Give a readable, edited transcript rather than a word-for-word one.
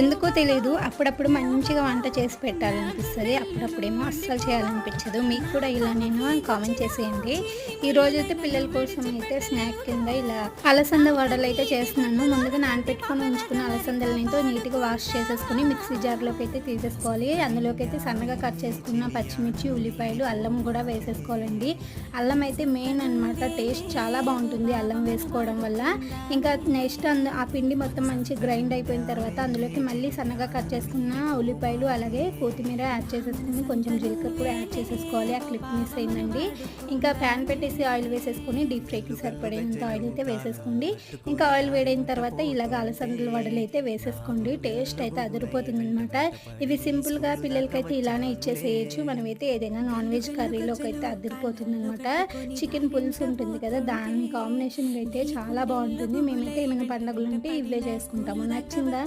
ఎందుకో తెలీదు. అప్పుడప్పుడు మంచిగా వంట చేసి పెట్టాలనిపిస్తది. అప్పుడప్పుడేమో అస్సలు చేయాలనిపించదు. మీకు కూడా ఇలానేనా కామెంట్ చేసేయండి. ఈరోజైతే పిల్లల కోసం అయితే స్నాక్ కింద ఇలా అలసంద వడలైతే చేస్తున్నాను. ముందుగా నానబెట్టుకొని ఉంచుకున్న అలసందలనైతే నీట్‌గా వాష్ చేసేసుకొని మిక్సీ జార్‌లోకి అయితే తీసేసుకోవాలి. అందులోకైతే సన్నగా కట్ చేసుకున్న పచ్చిమిర్చి, ఉల్లిపాయలు, అల్లం కూడా వేసేసుకోవాలండి. అల్లం అయితే మెయిన్ అనమాట. టేస్ట్ చాలా బావుంటుంది అల్లం వేసుకోవడం వల్ల. ఇంకా నెక్స్ట్ ఆ పిండి మొత్తం మంచిగా గ్రైండ్ అయిపోయిన తర్వాత అందులోకి మళ్ళీ సన్నగా కట్ చేసుకున్న ఉల్లిపాయలు అలాగే కొత్తిమీర యాడ్ చేసేసుకుని కొంచెం జీలకర్ర కూడా యాడ్ చేసేసుకోవాలి. ఆ క్లిప్ మిస్ అయిందండి. ఇంకా ప్యాన్ పెట్టేసి ఆయిల్ వేసేసుకొని డీప్ ఫ్రైకి సరిపడేంత ఆయిల్ అయితే వేసేసుకోండి. ఇంకా ఆయిల్ వేడైన తర్వాత ఇలాగ అలసందల వడలు అయితే వేసేసుకోండి. టేస్ట్ అయితే అదిరిపోతుందనమాట. ఇవి సింపుల్గా పిల్లలకైతే ఇలానే ఇచ్చేసేయచ్చు. మనమైతే ఏదైనా నాన్ వెజ్ కర్రీలోకి అయితే అదిరిపోతుందనమాట. చికెన్ పులుసు ఉంటుంది కదా, దాని కాంబినేషన్గా అయితే చాలా బాగుంటుంది. మేమైతే ఏమైనా పండుగలు ఉంటే ఇవే చేసుకుంటాము. నచ్చిందా?